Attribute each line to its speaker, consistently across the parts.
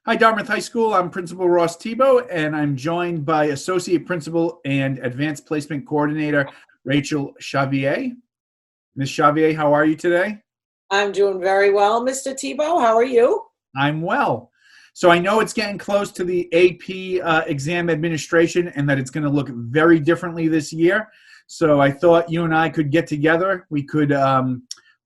Speaker 1: Hi, Dartmouth High School. I'm Principal Ross Tebow, and I'm joined by Associate Principal and Advanced Placement Coordinator Rachel Xavier. Ms. Xavier, how are you today?
Speaker 2: I'm doing very well, Mr. Tebow. How are you?
Speaker 1: I'm well. So I know it's getting close to the AP exam administration and that it's going to look very differently this year. So I thought you and I could get together. We could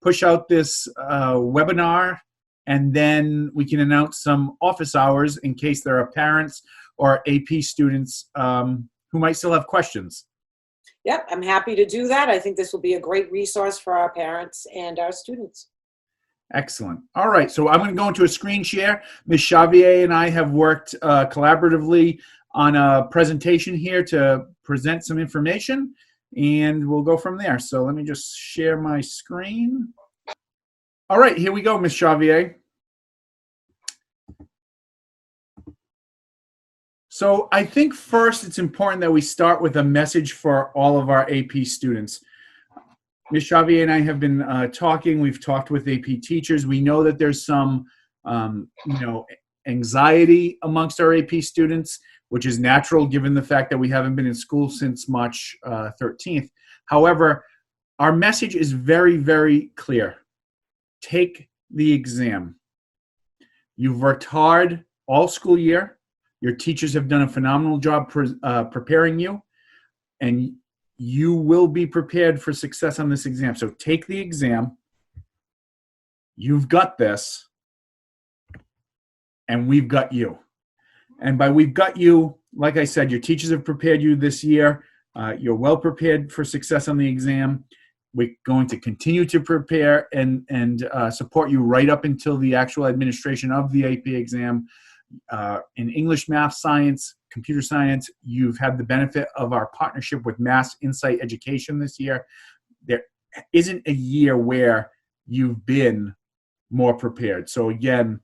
Speaker 1: push out this webinar, and then we can announce some office hours in case there are parents or AP students who might still have questions.
Speaker 2: Yep, I'm happy to do that. I think this will be a great resource for our parents and our students.
Speaker 1: Excellent. All right, so I'm going to go into a screen share. Ms. Xavier and I have worked collaboratively on a presentation here to present some information, and we'll go from there. So let me just share my screen. All right, here we go, Ms. Xavier. So I think first it's important that we start with a message for all of our AP students. Ms. Xavier and I have been talking. We've talked with AP teachers. We know that there's some, anxiety amongst our AP students, which is natural given the fact that we haven't been in school since March 13th. However, our message is very, very clear. Take the exam. You've worked hard all school year. Your teachers have done a phenomenal job preparing you, and you will be prepared for success on this exam. So take the exam. You've got this, and we've got you. And by we've got you, like I said, your teachers have prepared you this year. You're well prepared for success on the exam. We're going to continue to prepare and support you right up until the actual administration of the AP exam. In English, math, science, computer science, you've had the benefit of our partnership with Mass Insight Education this year. There isn't a year where you've been more prepared. So again,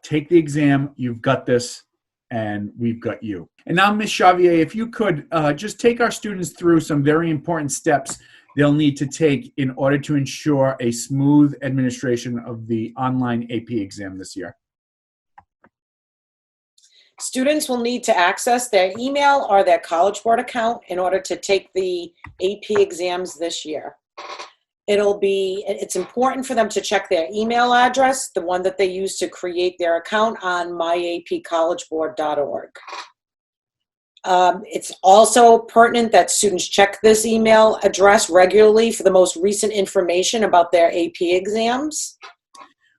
Speaker 1: take the exam, you've got this, and we've got you. And now, Ms. Xavier, if you could just take our students through some very important steps they'll need to take in order to ensure a smooth administration of the online AP exam this year.
Speaker 2: Students will need to access their email or their College Board account in order to take the AP exams this year. It's important for them to check their email address, the one that they use to create their account, on myapcollegeboard.org. It's also pertinent that students check this email address regularly for the most recent information about their AP exams.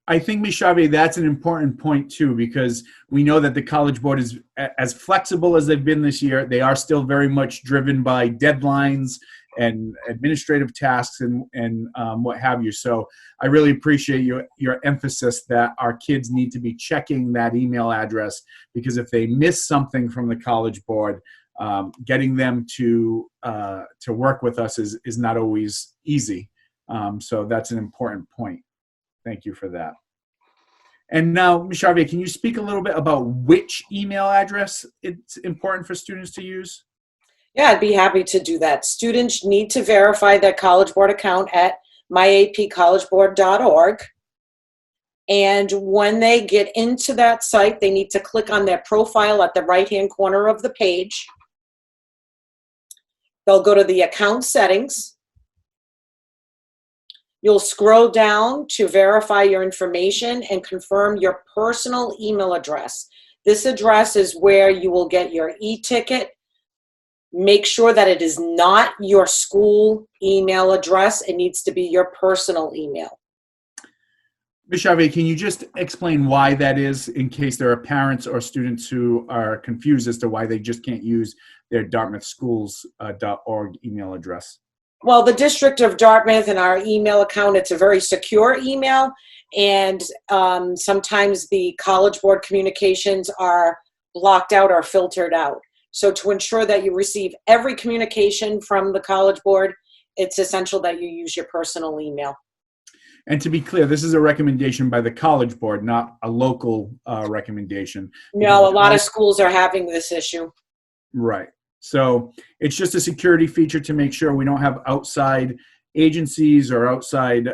Speaker 1: I think, Ms. Xavier, that's an important point, too, because we know that the College Board is as flexible as they've been this year. They are still very much driven by deadlines and administrative tasks and what have you. So I really appreciate your emphasis that our kids need to be checking that email address, because if they miss something from the College Board, getting them to work with us is not always easy. So that's an important point. Thank you for that. And now, Ms. Xavier, can you speak a little bit about which email address it's important for students to use?
Speaker 2: Yeah, I'd be happy to do that. Students need to verify their College Board account at myapcollegeboard.org. And when they get into that site, they need to click on their profile at the right-hand corner of the page. They'll go to the account settings. You'll scroll down to verify your information and confirm your personal email address. This address is where you will get your e-ticket. Make sure that it is not your school email address. It needs to be your personal email.
Speaker 1: Ms. Xavier, can you just explain why that is, in case there are parents or students who are confused as to why they just can't use their dartmouthschools.org email address?
Speaker 2: Well, the District of Dartmouth and our email account, it's a very secure email, and sometimes the College Board communications are blocked out or filtered out. So to ensure that you receive every communication from the College Board, it's essential that you use your personal email.
Speaker 1: And to be clear, this is a recommendation by the College Board, not a local recommendation.
Speaker 2: No, a lot of schools are having this issue.
Speaker 1: Right. So it's just a security feature to make sure we don't have outside agencies or outside,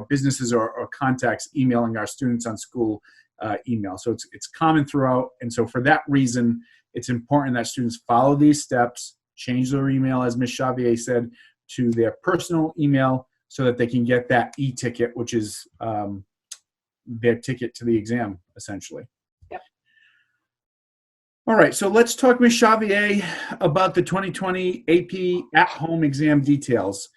Speaker 1: businesses or contacts emailing our students on school email. So it's common throughout. And so for that reason, it's important that students follow these steps, change their email, as Ms. Xavier said, to their personal email so that they can get that e-ticket, which is their ticket to the exam, essentially.
Speaker 2: Yep.
Speaker 1: All right, so let's talk, Ms. Xavier, about the 2020 AP at-home exam details.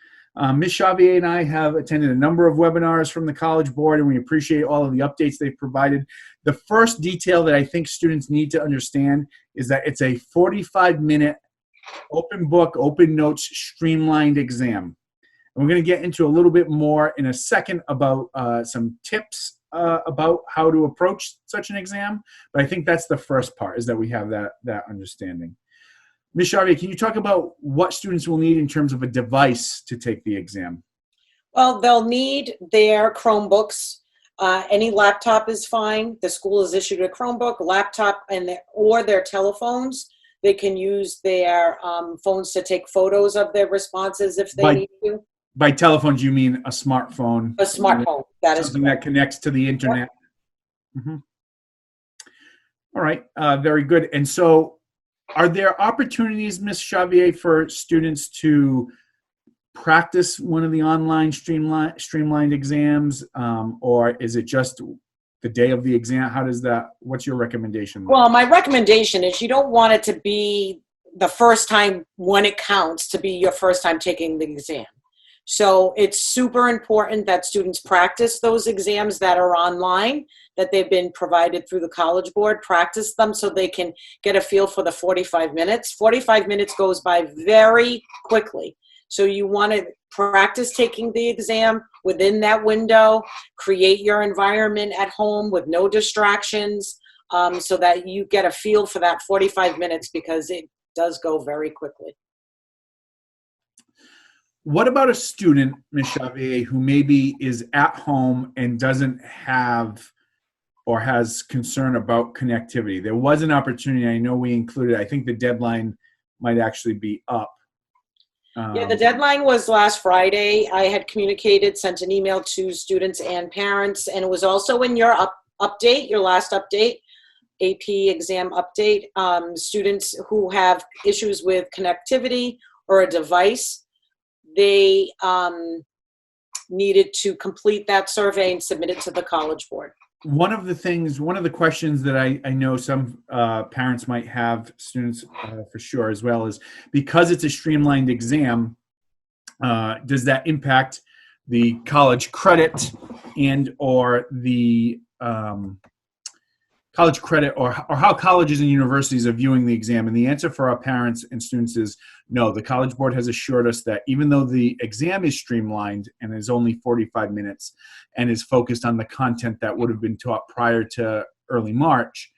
Speaker 1: Ms. Xavier and I have attended a number of webinars from the College Board, and we appreciate all of the updates they've provided. The first detail that I think students need to understand is that it's a 45-minute open book, open notes, streamlined exam. And we're going to get into a little bit more in a second about some tips about how to approach such an exam. But I think that's the first part, is that we have that understanding. Ms. Xavier, can you talk about what students will need in terms of a device to take the exam?
Speaker 2: Well, they'll need their Chromebooks. Any laptop is fine. The school has issued a Chromebook, laptop, or their telephones. They can use their phones to take photos of their responses if they need to.
Speaker 1: By telephones, you mean a smartphone?
Speaker 2: A smartphone, that is
Speaker 1: something that connects to the internet. Yep. Mm-hmm. All right, very good. And so, are there opportunities, Ms. Xavier, for students to practice one of the online streamlined exams, or is it just the day of the exam? How does that? What's your recommendation?
Speaker 2: Well, my recommendation is you don't want it to be the first time when it counts to be your first time taking the exam. So it's super important that students practice those exams that are online, that they've been provided through the College Board, practice them so they can get a feel for the 45 minutes. 45 minutes goes by very quickly. So you want to practice taking the exam within that window, create your environment at home with no distractions, so that you get a feel for that 45 minutes, because it does go very quickly.
Speaker 1: What about a student, Ms. Xavier, who maybe is at home and doesn't have or has concern about connectivity? There was an opportunity, I know we included, I think the deadline might actually be up.
Speaker 2: Yeah, the deadline was last Friday. I had communicated, sent an email to students and parents, and it was also in your update, your last update, AP exam update. Students who have issues with connectivity or a device, they needed to complete that survey and submit it to the College Board.
Speaker 1: One of the questions that I know some parents might have, students for sure as well, is because it's a streamlined exam, does that impact the college credit and or the college credit or how colleges and universities are viewing the exam? And the answer for our parents and students is no. The College Board has assured us that even though the exam is streamlined and is only 45 minutes and is focused on the content that would have been taught prior to early March,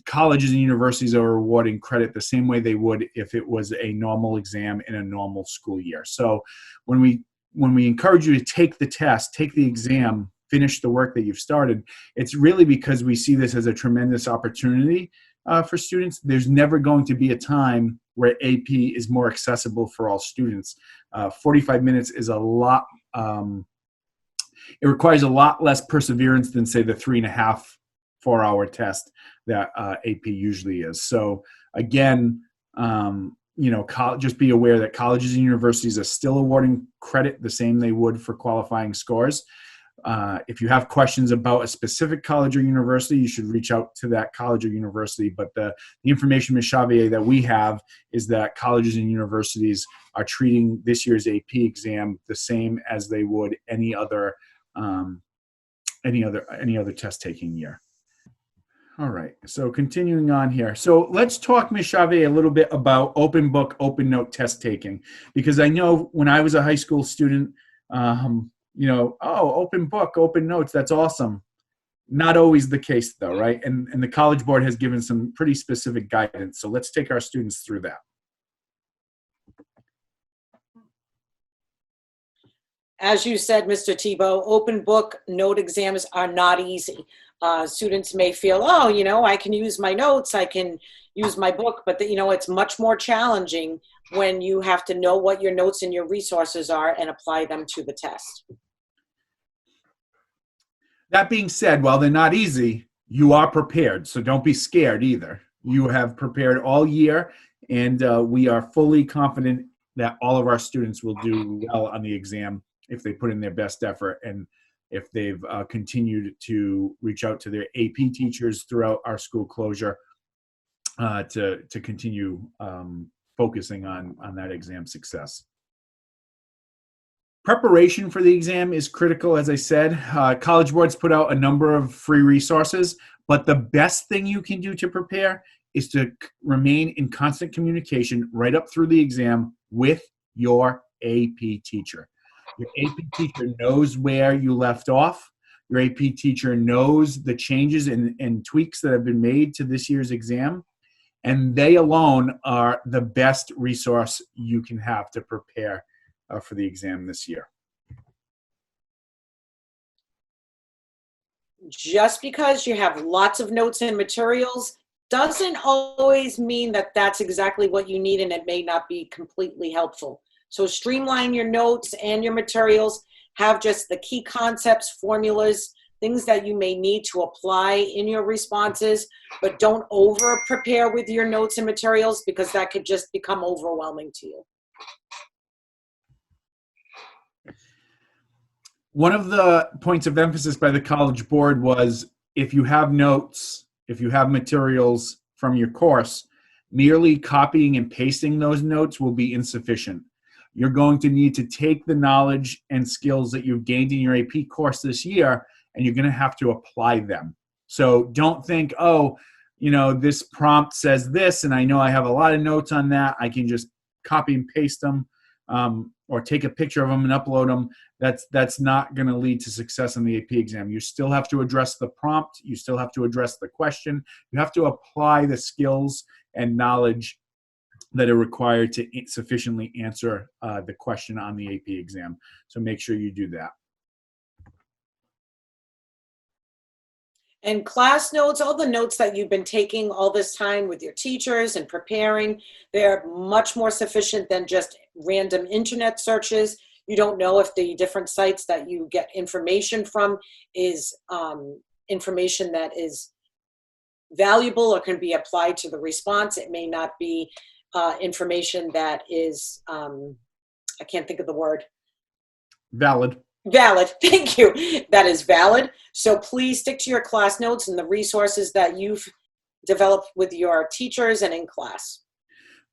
Speaker 1: colleges and universities are awarding credit the same way they would if it was a normal exam in a normal school year. So when we encourage you to take the test, take the exam, finish the work that you've started, it's really because we see this as a tremendous opportunity for students. There's never going to be a time where AP is more accessible for all students. 45 minutes is a lot, it requires a lot less perseverance than, say, the 3.5, 4-hour test that AP usually is. So again, just be aware that colleges and universities are still awarding credit the same they would for qualifying scores. If you have questions about a specific college or university, you should reach out to that college or university. But the information, Ms. Xavier, that we have is that colleges and universities are treating this year's AP exam the same as they would any other test-taking year. All right, so continuing on here. So let's talk, Ms. Xavier, a little bit about open book, open note test taking, because I know when I was a high school student, open book, open notes, that's awesome. Not always the case though, right? And the College Board has given some pretty specific guidance. So let's take our students through that.
Speaker 2: As you said, Mr. Tebow, open book note exams are not easy. Students may feel, I can use my notes, I can use my book, but it's much more challenging when you have to know what your notes and your resources are and apply them to the test.
Speaker 1: That being said, while they're not easy, you are prepared. So don't be scared either. You have prepared all year, and we are fully confident that all of our students will do well on the exam if they put in their best effort and if they've continued to reach out to their AP teachers throughout our school closure to continue focusing on that exam success. Preparation for the exam is critical, as I said. College Board's put out a number of free resources, but the best thing you can do to prepare is to remain in constant communication right up through the exam with your AP teacher. Your AP teacher knows where you left off. Your AP teacher knows the changes and tweaks that have been made to this year's exam, and they alone are the best resource you can have to prepare for the exam this year.
Speaker 2: Just because you have lots of notes and materials doesn't always mean that that's exactly what you need, and it may not be completely helpful. So streamline your notes and your materials, have just the key concepts, formulas, things that you may need to apply in your responses, but don't over prepare with your notes and materials because that could just become overwhelming to you.
Speaker 1: One of the points of emphasis by the College Board was if you have notes, if you have materials from your course, merely copying and pasting those notes will be insufficient. You're going to need to take the knowledge and skills that you've gained in your AP course this year, and you're going to have to apply them. So don't think, oh, this prompt says this, and I know I have a lot of notes on that. I can just copy and paste them or take a picture of them and upload them. That's not going to lead to success in the AP exam. You still have to address the prompt. You still have to address the question. You have to apply the skills and knowledge that are required to sufficiently answer the question on the AP exam. So make sure you do that.
Speaker 2: And class notes, all the notes that you've been taking all this time with your teachers and preparing, they're much more sufficient than just random internet searches. You don't know if the different sites that you get information from is information that is valuable or can be applied to the response. It may not be information that is, I can't think of the word.
Speaker 1: Valid.
Speaker 2: Valid, thank you. That is valid. So please stick to your class notes and the resources that you've developed with your teachers and in class.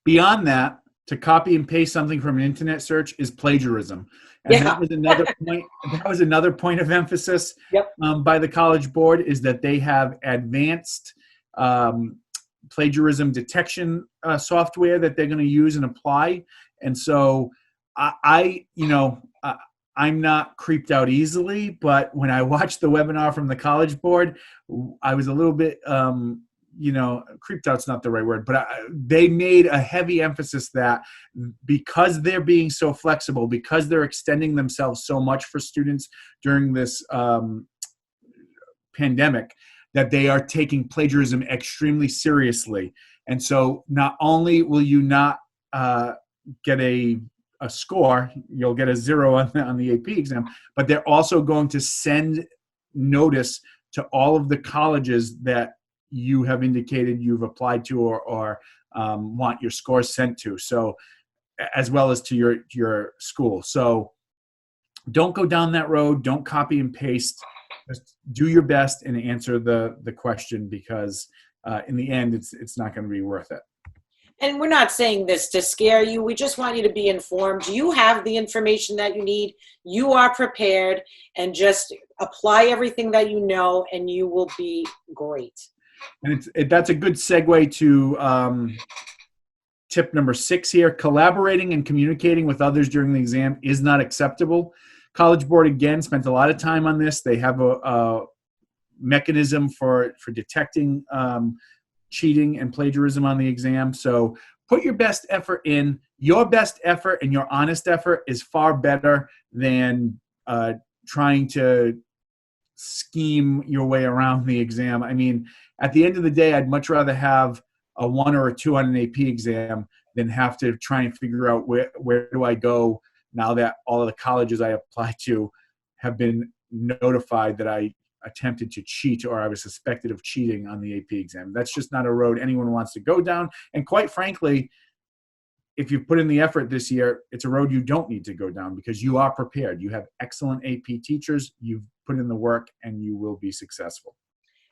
Speaker 1: Beyond that, to copy and paste something from an internet search is plagiarism. And
Speaker 2: Yeah.
Speaker 1: that was another point. That was another point of emphasis
Speaker 2: Yep.
Speaker 1: By the College Board, is that they have advanced plagiarism detection software that they're going to use and apply. And so I'm not creeped out easily, but when I watched the webinar from the College Board, I was a little bit, creeped out's not the right word, but they made a heavy emphasis that because they're being so flexible, because they're extending themselves so much for students during this pandemic, that they are taking plagiarism extremely seriously. And so not only will you not get a score, you'll get a 0 on the AP exam, but they're also going to send notice to all of the colleges that you have indicated you've applied to or want your scores sent to, so as well as to your school. So don't go down that road. Don't copy and paste. Just do your best and answer the question, because in the end, it's not going to be worth it.
Speaker 2: And we're not saying this to scare you. We just want you to be informed. You have the information that you need. You are prepared, and just apply everything that you know, and you will be great.
Speaker 1: And that's a good segue to tip number 6 here. Collaborating and communicating with others during the exam is not acceptable. College Board, again, spent a lot of time on this. They have a mechanism for detecting cheating and plagiarism on the exam. So put your best effort in. Your best effort and your honest effort is far better than trying to scheme your way around the exam. I mean, at the end of the day, I'd much rather have a 1 or a 2 on an AP exam than have to try and figure out where do I go now that all of the colleges I apply to have been notified that I attempted to cheat or I was suspected of cheating on the AP exam. That's just not a road anyone wants to go down. And quite frankly, if you put in the effort this year, it's a road you don't need to go down because you are prepared. You have excellent AP teachers. You've put in the work and you will be successful.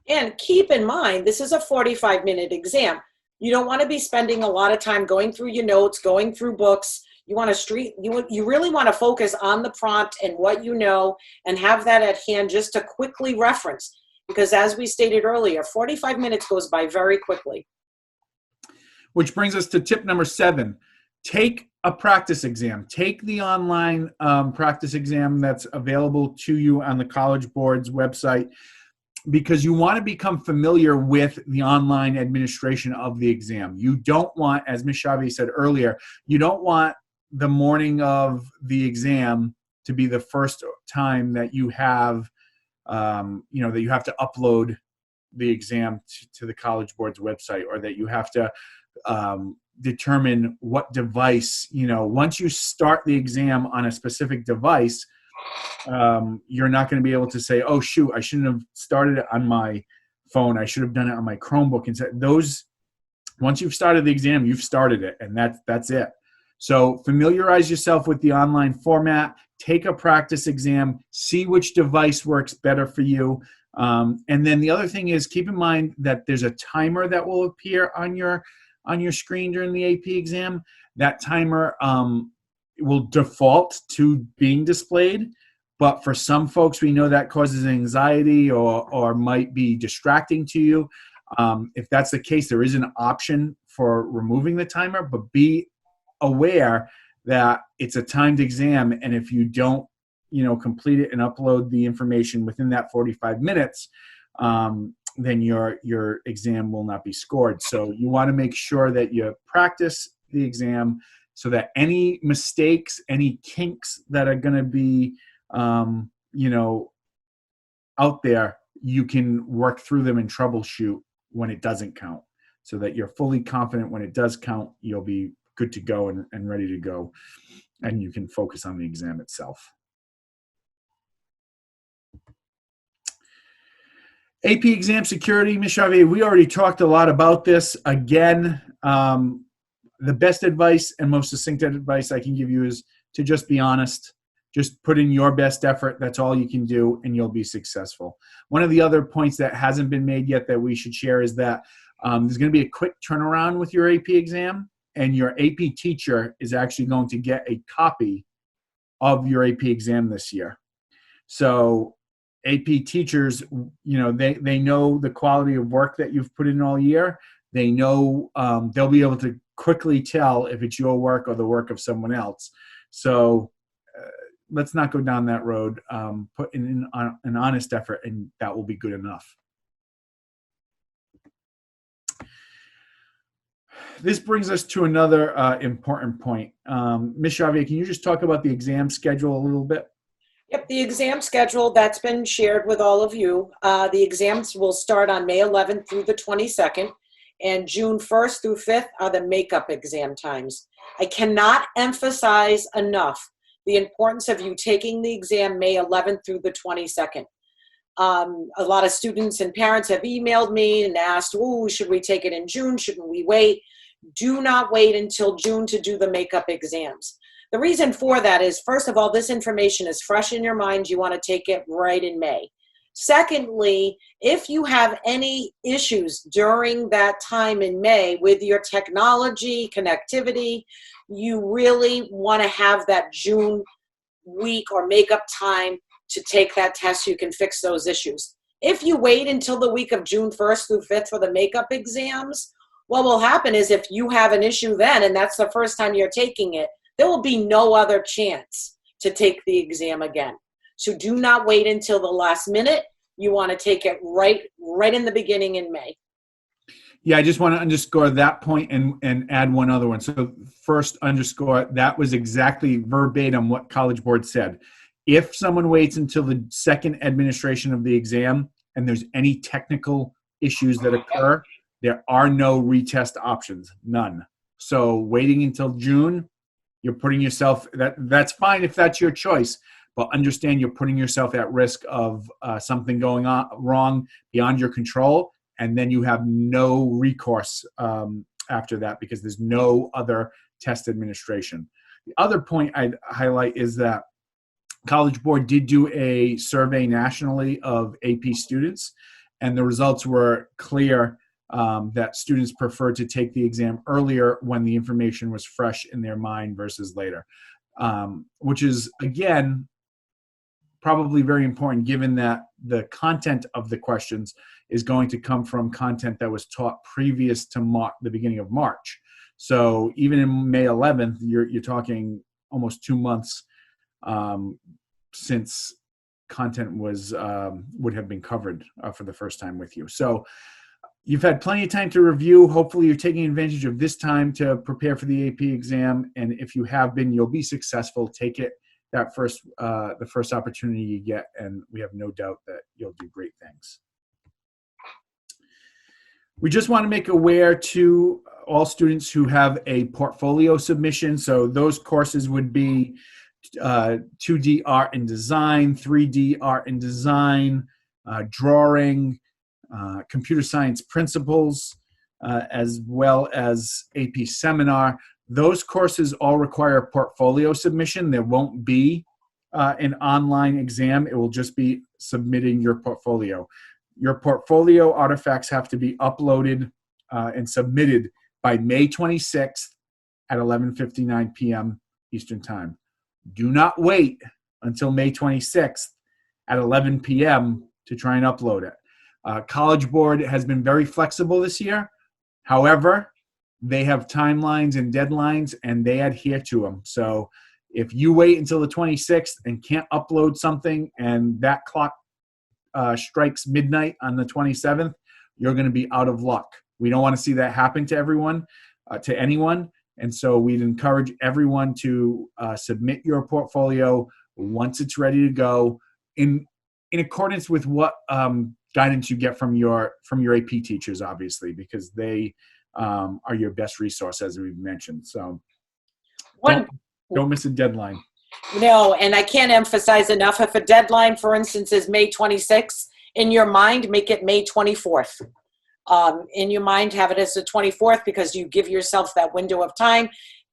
Speaker 2: And keep in mind, this is a 45-minute exam. You don't want to be spending a lot of time going through your notes, going through books. You really want to focus on the prompt and what you know and have that at hand just to quickly reference. Because as we stated earlier, 45 minutes goes by very quickly.
Speaker 1: Which brings us to tip number 7. Take a practice exam. Take the online practice exam that's available to you on the College Board's website because you want to become familiar with the online administration of the exam. You don't want, as Ms. Chavez said earlier, you don't want the morning of the exam to be the first time that you have, that you have to upload the exam to the College Board's website, or that you have to determine what device, once you start the exam on a specific device, you're not going to be able to say, oh, shoot, I shouldn't have started it on my phone. I should have done it on my Chromebook. And once you've started the exam, you've started it, and that's it. So familiarize yourself with the online format, take a practice exam, see which device works better for you. And then the other thing is keep in mind that there's a timer that will appear on your screen during the AP exam. That timer will default to being displayed, but for some folks, we know that causes anxiety or might be distracting to you. If that's the case, there is an option for removing the timer, but be aware that it's a timed exam, and if you don't, complete it and upload the information within that 45 minutes, then your exam will not be scored. So you want to make sure that you practice the exam so that any mistakes, any kinks that are going to be, out there, you can work through them and troubleshoot when it doesn't count, so that you're fully confident when it does count, you'll be good to go and ready to go, and you can focus on the exam itself. AP exam security, Ms. Chavez, we already talked a lot about this. Again, the best advice and most succinct advice I can give you is to just be honest. Just put in your best effort. That's all you can do, and you'll be successful. One of the other points that hasn't been made yet that we should share is that there's going to be a quick turnaround with your AP exam, and your AP teacher is actually going to get a copy of your AP exam this year. So AP teachers, they know the quality of work that you've put in all year. They know they'll be able to quickly tell if it's your work or the work of someone else. So let's not go down that road. Put in an honest effort, and that will be good enough. This brings us to another important point. Ms. Xavier, can you just talk about the exam schedule a little bit?
Speaker 2: Yep, the exam schedule, that's been shared with all of you. The exams will start on May 11th through the 22nd, and June 1st through 5th are the makeup exam times. I cannot emphasize enough the importance of you taking the exam May 11th through the 22nd. A lot of students and parents have emailed me and asked, oh, should we take it in June? Shouldn't we wait? Do not wait until June to do the makeup exams. The reason for that is, first of all, this information is fresh in your mind. You want to take it right in May. Secondly, if you have any issues during that time in May with your technology, connectivity, you really want to have that June week or makeup time to take that test so you can fix those issues. If you wait until the week of June 1st through 5th for the makeup exams, what will happen is if you have an issue then, and that's the first time you're taking it, there will be no other chance to take the exam again. So do not wait until the last minute. You want to take it right in the beginning in May.
Speaker 1: Yeah, I just want to underscore that point and add one other one. So first, underscore, that was exactly verbatim what College Board said. If someone waits until the second administration of the exam and there's any technical issues that occur, there are no retest options, none. So waiting until June, you're putting yourself, that's fine if that's your choice, but understand you're putting yourself at risk of something going on wrong beyond your control, and then you have no recourse after that because there's no other test administration. The other point I'd highlight is that College Board did do a survey nationally of AP students, and the results were clear that students preferred to take the exam earlier when the information was fresh in their mind versus later, which is, again, probably very important given that the content of the questions is going to come from content that was taught previous to the beginning of March. So even in May 11th, you're talking almost 2 months since content would have been covered for the first time with you. So you've had plenty of time to review. Hopefully you're taking advantage of this time to prepare for the AP exam. And if you have been, you'll be successful. Take it the first opportunity you get, and we have no doubt that you'll do great things. We just want to make aware to all students who have a portfolio submission. So those courses would be 2D art and design, 3D art and design, drawing, computer science principles, as well as AP seminar. Those courses all require a portfolio submission. There won't be an online exam. It will just be submitting your portfolio. Your portfolio artifacts have to be uploaded and submitted by May 26th at 11:59 p.m. Eastern Time. Do not wait until May 26th at 11 p.m. to try and upload it. College Board has been very flexible this year. However, they have timelines and deadlines, and they adhere to them. So if you wait until the 26th and can't upload something and that clock strikes midnight on the 27th, you're going to be out of luck. We don't want to see that happen to everyone, to anyone. And so we'd encourage everyone to submit your portfolio once it's ready to go in accordance with what guidance you get from your AP teachers, obviously, because they are your best resource, as we've mentioned. So don't miss a deadline.
Speaker 2: No, and I can't emphasize enough, if a deadline, for instance, is May 26th, in your mind, make it May 24th. In your mind, have it as the 24th, because you give yourself that window of time.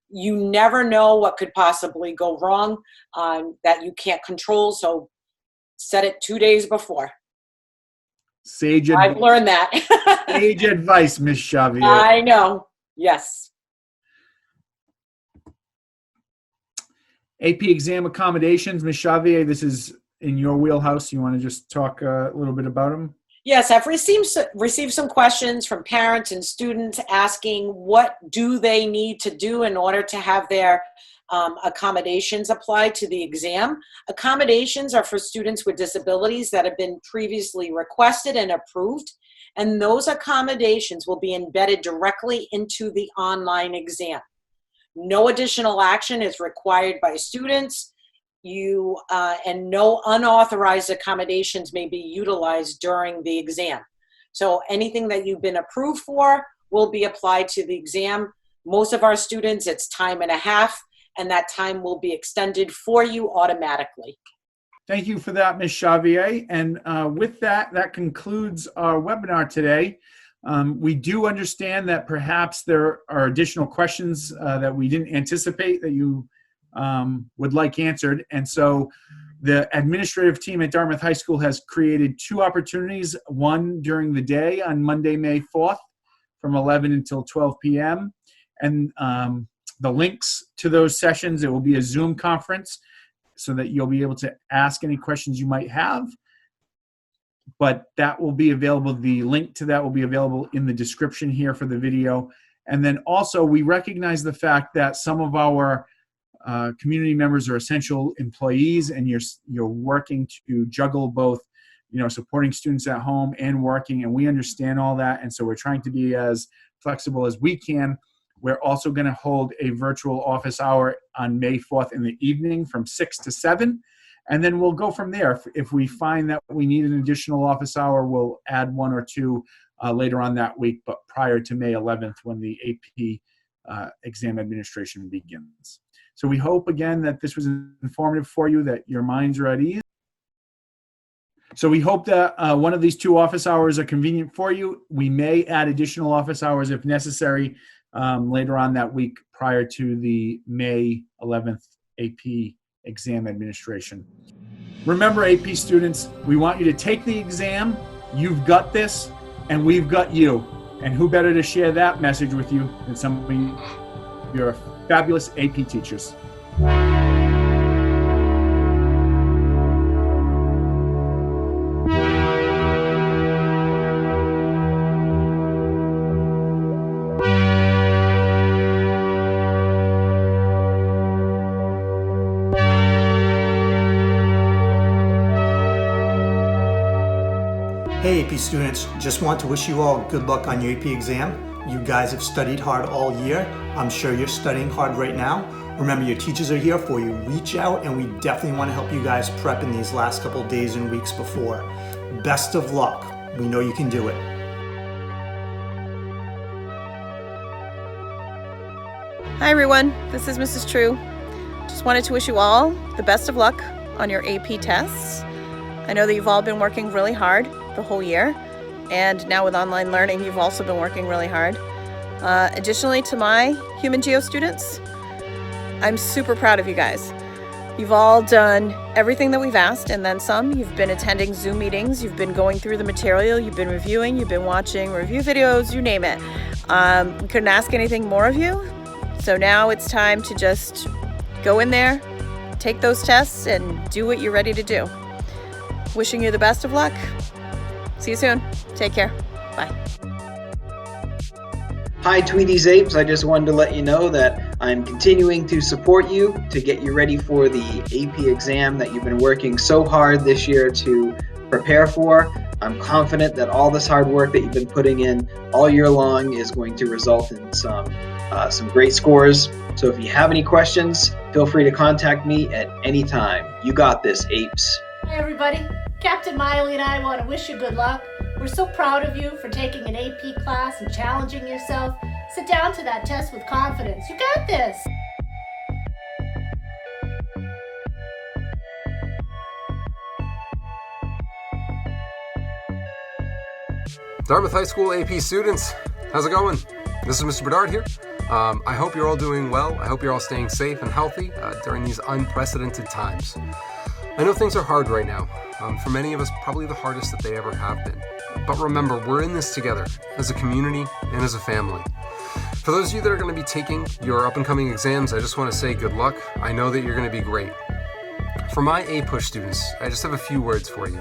Speaker 2: You never know what could possibly go wrong that you can't control, so set it 2 days before.
Speaker 1: Sage advice.
Speaker 2: I've learned that.
Speaker 1: Sage advice, Ms. Xavier.
Speaker 2: I know, yes.
Speaker 1: AP Exam Accommodations, Ms. Xavier, this is in your wheelhouse. You want to just talk a little bit about them?
Speaker 2: Yes, I've received some questions from parents and students asking what do they need to do in order to have their accommodations applied to the exam. Accommodations are for students with disabilities that have been previously requested and approved, and those accommodations will be embedded directly into the online exam. No additional action is required by students. And no unauthorized accommodations may be utilized during the exam. So anything that you've been approved for will be applied to the exam. Most of our students, it's time and a half, and that time will be extended for you automatically.
Speaker 1: Thank you for that, Ms. Xavier. And with that, that concludes our webinar today. We do understand that perhaps there are additional questions that we didn't anticipate that you would like answered. And so the administrative team at Dartmouth High School has created 2 opportunities, one during the day on Monday, May 4th from 11 until 12 p.m. And the links to those sessions, it will be a Zoom conference so that you'll be able to ask any questions you might have. But that will be available. The link to that will be available in the description here for the video. And then also we recognize the fact that some of our community members are essential employees, and you're working to juggle both, supporting students at home and working, and we understand all that. And so we're trying to be as flexible as we can. We're also going to hold a virtual office hour on May 4th in the evening from 6 to 7. And then we'll go from there. If we find that we need an additional office hour, we'll add 1 or 2 later on that week, but prior to May 11th when the AP exam administration begins. So we hope, again, that this was informative for you, that your minds are at ease. So we hope that one of these 2 office hours are convenient for you. We may add additional office hours if necessary later on that week prior to the May 11th AP exam administration. Remember, AP students, we want you to take the exam. You've got this, and we've got you. And who better to share that message with you than some of your fabulous AP teachers.
Speaker 3: Hey AP students, just want to wish you all good luck on your AP exam. You guys have studied hard all year. I'm sure you're studying hard right now. Remember, your teachers are here for you. Reach out, and we definitely want to help you guys prep in these last couple days and weeks before. Best of luck. We know you can do it.
Speaker 4: Hi everyone, this is Mrs. True. Just wanted to wish you all the best of luck on your AP tests. I know that you've all been working really hard the whole year, and now with online learning you've also been working really hard. Additionally to my Human Geo students, I'm super proud of you guys. You've all done everything that we've asked and then some. You've been attending Zoom meetings, you've been going through the material, you've been reviewing, you've been watching review videos, you name it. We couldn't ask anything more of you. So now it's time to just go in there, take those tests, and do what you're ready to do. Wishing you the best of luck. See you soon. Take care. Bye.
Speaker 5: Hi, Tweeties Apes. I just wanted to let you know that I'm continuing to support you to get you ready for the AP exam that you've been working so hard this year to prepare for. I'm confident that all this hard work that you've been putting in all year long is going to result in some great scores. So if you have any questions, feel free to contact me at any time. You got this, Apes.
Speaker 6: Hi everybody, Captain Miley and I want to wish you good luck. We're so proud of you for taking an AP class and challenging yourself. Sit down to that test with confidence. You got this.
Speaker 7: Dartmouth High School AP students, how's it going? This is Mr. Bedard here. I hope you're all doing well. I hope you're all staying safe and healthy during these unprecedented times. I know things are hard right now. For many of us, probably the hardest that they ever have been. But remember, we're in this together as a community and as a family. For those of you that are going to be taking your up-and-coming exams, I just want to say good luck. I know that you're going to be great. For my A-Push students, I just have a few words for you.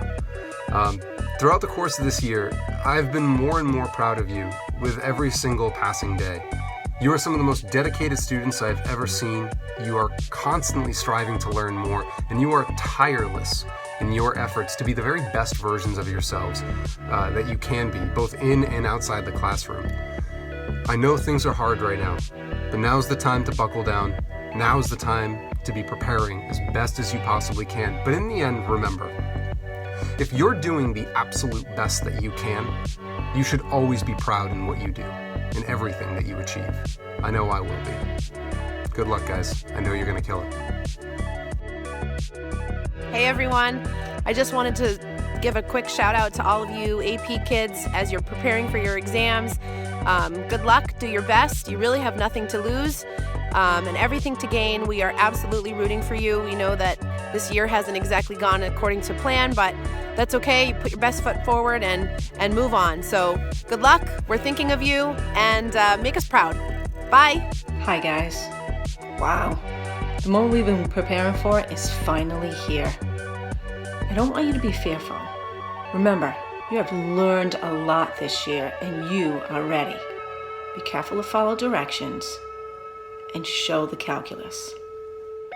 Speaker 7: Throughout the course of this year, I've been more and more proud of you with every single passing day. You are some of the most dedicated students I've ever seen. You are constantly striving to learn more, and you are tireless in your efforts to be the very best versions of yourselves that you can be, both in and outside the classroom. I know things are hard right now, but now's the time to buckle down. Now's the time to be preparing as best as you possibly can. But in the end, remember, if you're doing the absolute best that you can, you should always be proud in what you do, in everything that you achieve. I know I will be. Good luck, guys. I know you're going to kill it.
Speaker 8: Hey everyone, I just wanted to give a quick shout out to all of you AP kids as you're preparing for your exams. Good luck, do your best. You really have nothing to lose and everything to gain. We are absolutely rooting for you. We know that this year hasn't exactly gone according to plan, but that's okay. You put your best foot forward and move on. So good luck. We're thinking of you, and make us proud. Bye.
Speaker 9: Hi guys. Wow. The moment we've been preparing for is finally here. I don't want you to be fearful. Remember, you have learned a lot this year and you are ready. Be careful to follow directions and show the calculus.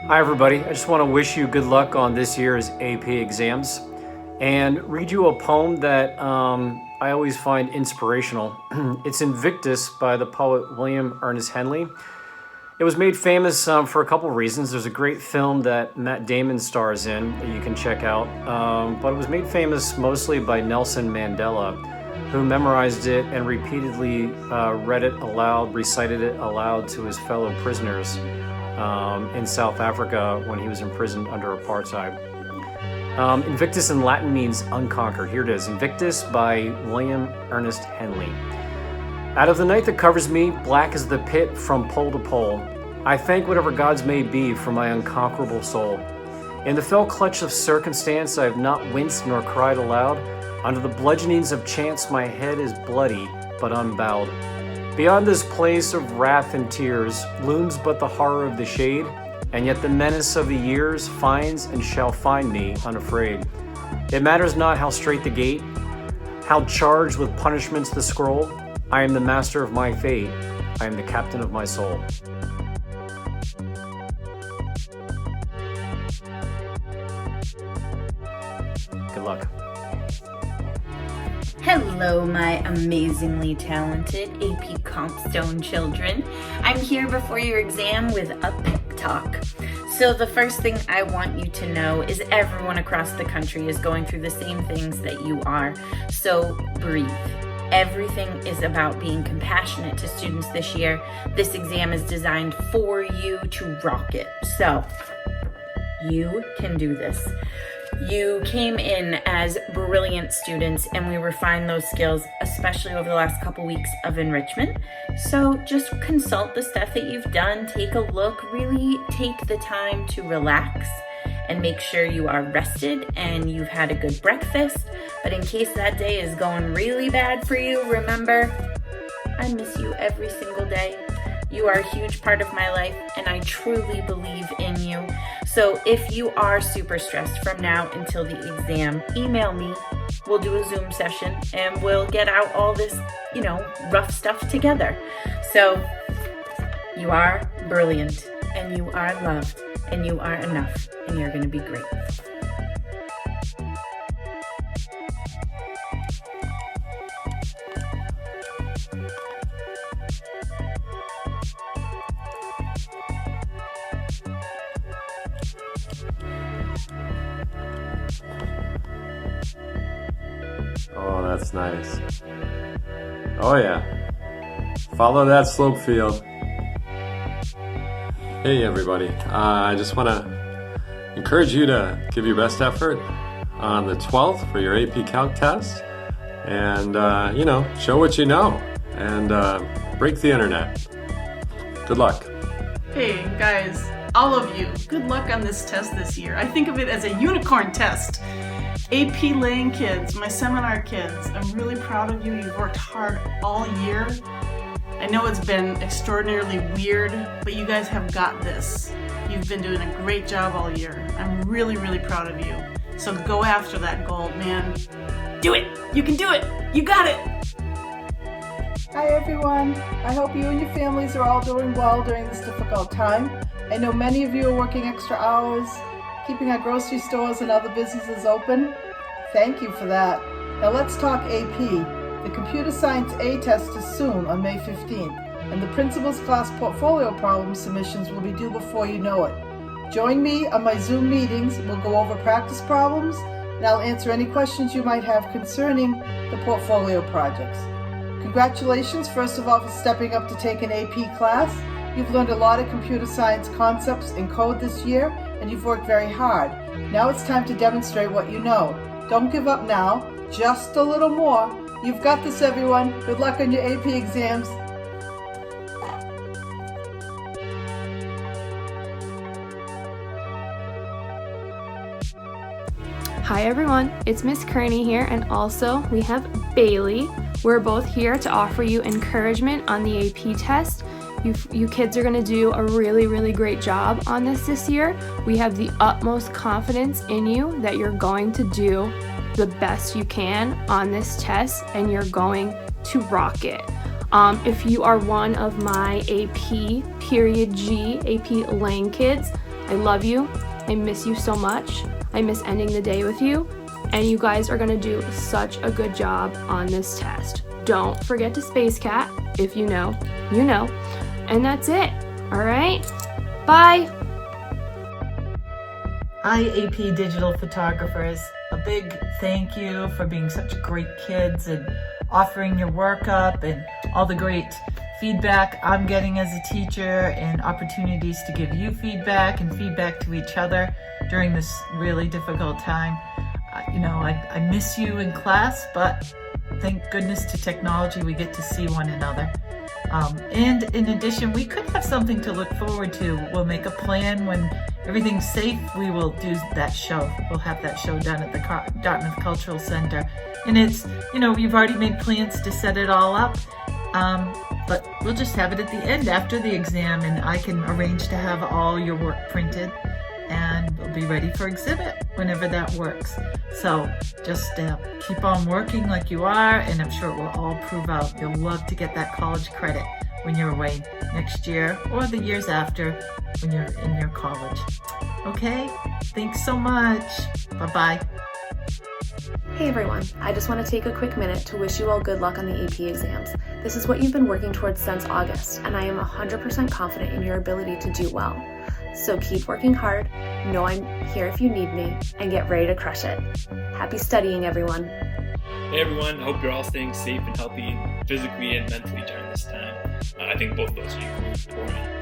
Speaker 10: Hi everybody, I just want to wish you good luck on this year's AP exams and read you a poem that I always find inspirational. It's Invictus by the poet William Ernest Henley. It was made famous for a couple reasons. There's a great film that Matt Damon stars in that you can check out, but it was made famous mostly by Nelson Mandela, who memorized it and repeatedly read it aloud, recited it aloud to his fellow prisoners in South Africa when he was imprisoned under apartheid. Invictus in Latin means unconquered. Here it is, Invictus by William Ernest Henley. Out of the night that covers me, black as the pit from pole to pole, I thank whatever gods may be for my unconquerable soul. In the fell clutch of circumstance, I have not winced nor cried aloud. Under the bludgeonings of chance, my head is bloody but unbowed. Beyond this place of wrath and tears looms but the horror of the shade, and yet the menace of the years finds and shall find me unafraid. It matters not how straight the gate, how charged with punishments the scroll. I am the master of my fate. I am the captain of my soul. Good luck.
Speaker 11: Hello, my amazingly talented AP Compstone children. I'm here before your exam with a pep talk. So the first thing I want you to know is everyone across the country is going through the same things that you are. So breathe. Everything is about being compassionate to students this year. This exam is designed for you to rock it. So you can do this. You came in as brilliant students and we refined those skills, especially over the last couple weeks of enrichment. So just consult the stuff that you've done, take a look, really take the time to relax and make sure you are rested and you've had a good breakfast. But in case that day is going really bad for you, remember, I miss you every single day. You are a huge part of my life and I truly believe in you. So if you are super stressed from now until the exam, email me. We'll do a Zoom session and we'll get out all this, rough stuff together. So you are brilliant and you are loved and you are enough and you're going to be great.
Speaker 12: Oh, that's nice. Oh yeah. Follow that slope field. Hey everybody. I just want to encourage you to give your best effort on the 12th for your AP Calc test. And, show what you know. And break the internet. Good luck.
Speaker 13: Hey guys, all of you, good luck on this test this year. I think of it as a unicorn test. AP Lane kids, my seminar kids, I'm really proud of you. You've worked hard all year. I know it's been extraordinarily weird, but you guys have got this. You've been doing a great job all year. I'm really, really proud of you. So go after that goal, man. Do it! You can do it! You got it!
Speaker 14: Hi everyone. I hope you and your families are all doing well during this difficult time. I know many of you are working extra hours, keeping our grocery stores and other businesses open. Thank you for that. Now let's talk AP. The Computer Science A test is soon on May 15th, and the Principal's Class Portfolio Problem submissions will be due before you know it. Join me on my Zoom meetings. We'll go over practice problems, and I'll answer any questions you might have concerning the portfolio projects. Congratulations, first of all, for stepping up to take an AP class. You've learned a lot of computer science concepts and code this year, and you've worked very hard. Now it's time to demonstrate what you know. Don't give up now, just a little more. You've got this, everyone. Good luck on your AP exams.
Speaker 15: Hi everyone, it's Miss Kearney here, and also we have Bailey. We're both here to offer you encouragement on the AP test. You kids are going to do a really, really great job on this year. We have the utmost confidence in you that you're going to do the best you can on this test and you're going to rock it. If you are one of my AP Period G, AP Lang kids, I love you. I miss you so much. I miss ending the day with you. And you guys are going to do such a good job on this test. Don't forget to Space Cat. If you know, you know. And that's it. All right? Bye.
Speaker 16: Hi, AP Digital Photographers. A big thank you for being such great kids and offering your work up and all the great feedback I'm getting as a teacher and opportunities to give you feedback and feedback to each other during this really difficult time. I miss you in class, but thank goodness to technology we get to see one another. And in addition, we could have something to look forward to. We'll make a plan when everything's safe. We will do that show. We'll have that show done at the Dartmouth Cultural Center. And it's, we've already made plans to set it all up. But we'll just have it at the end after the exam, and I can arrange to have all your work printed, and we'll be ready for exhibit whenever that works. So just keep on working like you are, and I'm sure it will all prove out. You'll love to get that college credit when you're away next year or the years after when you're in your college. Okay? Thanks so much. Bye-bye.
Speaker 4: Hey everyone, I just want to take a quick minute to wish you all good luck on the AP exams. This is what you've been working towards since August, and I am 100% confident in your ability to do well. So keep working hard, know I'm here if you need me, and get ready to crush it. Happy studying, everyone.
Speaker 17: Hey everyone, I hope you're all staying safe and healthy physically and mentally during this time. I think both those are equally important.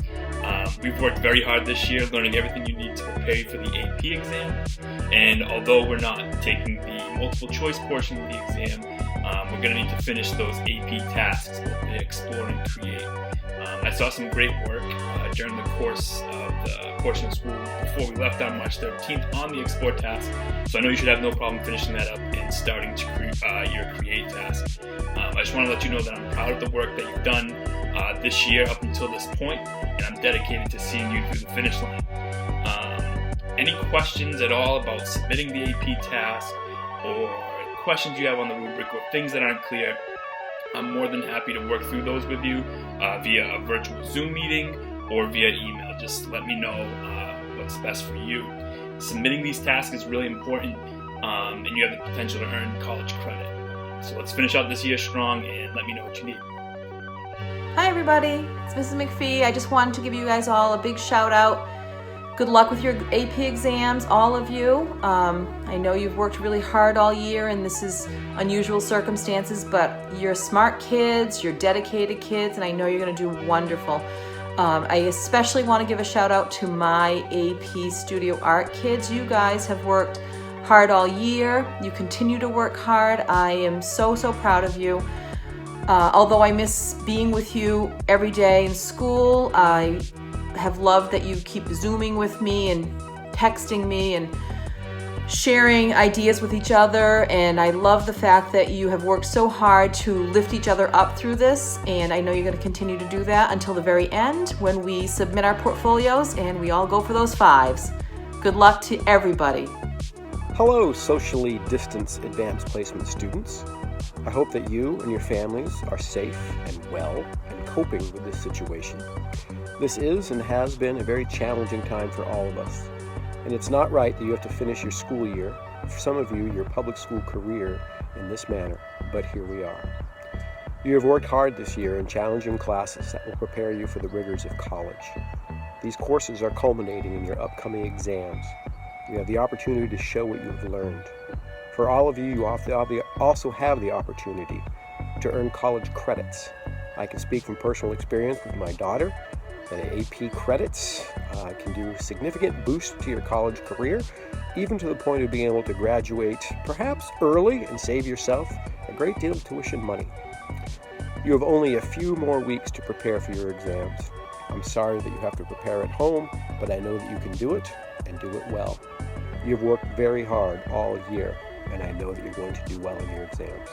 Speaker 17: We've worked very hard this year learning everything you need to prepare you for the AP exam, and although we're not taking the multiple choice portion of the exam, we're going to need to finish those AP tasks, the Explore and Create. I saw some great work during the course of the portion of school before we left on March 13th on the Explore task, so I know you should have no problem finishing that up and starting to your Create task. I just want to let you know that I'm proud of the work that you've done this year up until this point, and I'm dedicated to seeing you through the finish line. Any questions at all about submitting the AP task, or questions you have on the rubric, or things that aren't clear, I'm more than happy to work through those with you via a virtual Zoom meeting or via email. Just let me know what's best for you. Submitting these tasks is really important, and you have the potential to earn college credit. So let's finish out this year strong, and let me know what you need.
Speaker 8: Hi everybody, it's Mrs. McPhee. I just wanted to give you guys all a big shout out. Good luck with your AP exams, all of you. I know you've worked really hard all year and this is unusual circumstances, but you're smart kids, you're dedicated kids, and I know you're gonna do wonderful. I especially want to give a shout out to my AP Studio Art kids. You guys have worked hard all year. You continue to work hard. I am so proud of you. Although I miss being with you every day in school, I have loved that you keep Zooming with me and texting me and sharing ideas with each other, and I love the fact that you have worked so hard to lift each other up through this, and I know you're going to continue to do that until the very end when we submit our portfolios and we all go for those 5s. Good luck to everybody.
Speaker 18: Hello, socially distanced advanced placement students. I hope that you and your families are safe and well and coping with this situation. This is and has been a very challenging time for all of us. And it's not right that you have to finish your school year, for some of you, your public school career, in this manner, but here we are. You have worked hard this year in challenging classes that will prepare you for the rigors of college. These courses are culminating in your upcoming exams. You have the opportunity to show what you have learned. For all of you, you also have the opportunity to earn college credits. I can speak from personal experience with my daughter that AP credits can do a significant boost to your college career, even to the point of being able to graduate perhaps early and save yourself a great deal of tuition money. You have only a few more weeks to prepare for your exams. I'm sorry that you have to prepare at home, but I know that you can do it and do it well. You've worked very hard all year, and I know that you're going to do well in your exams.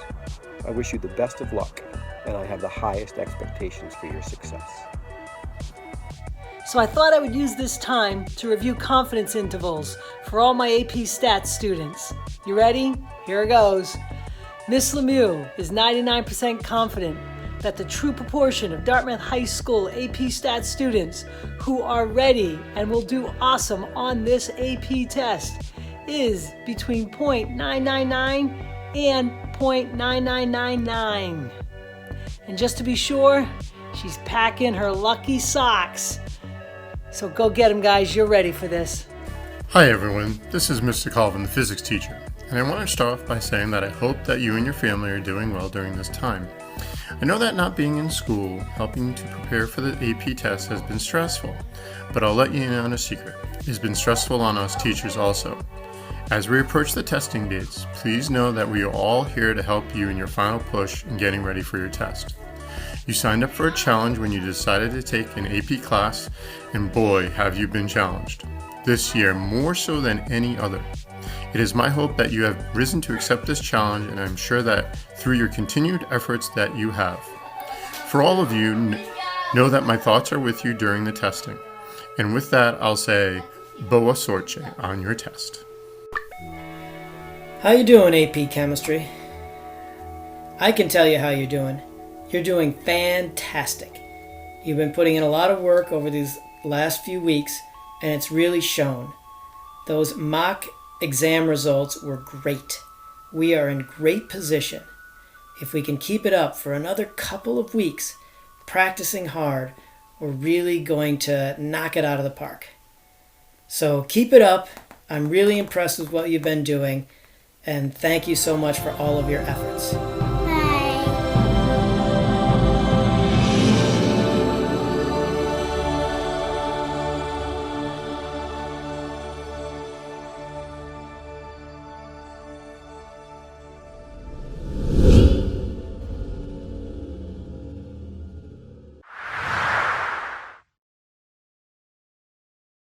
Speaker 18: I wish you the best of luck, and I have the highest expectations for your success.
Speaker 19: So I thought I would use this time to review confidence intervals for all my AP Stats students. You ready? Here it goes. Miss Lemieux is 99% confident that the true proportion of Dartmouth High School AP Stats students who are ready and will do awesome on this AP test is between 0.999 and 0.9999. And just to be sure, she's packing her lucky socks. So go get them, guys. You're ready for this.
Speaker 20: Hi everyone, this is Mr. Colvin, the physics teacher, and I want to start off by saying that I hope that you and your family are doing well during this time. I know that not being in school, helping to prepare for the AP test has been stressful, but I'll let you in on a secret. It's been stressful on us teachers also. As we approach the testing dates, please know that we are all here to help you in your final push in getting ready for your test. You signed up for a challenge when you decided to take an AP class, and boy, have you been challenged. This year, more so than any other. It is my hope that you have risen to accept this challenge, and I'm sure that through your continued efforts that you have. For all of you, know that my thoughts are with you during the testing. And with that, I'll say, boa sorte on your test.
Speaker 19: How you doing, AP Chemistry? I can tell you how you're doing. You're doing fantastic. You've been putting in a lot of work over these last few weeks, and it's really shown. Those mock exam results were great. We are in great position. If we can keep it up for another couple of weeks, practicing hard, we're really going to knock it out of the park. So keep it up. I'm really impressed with what you've been doing, and thank you so much for all of your efforts.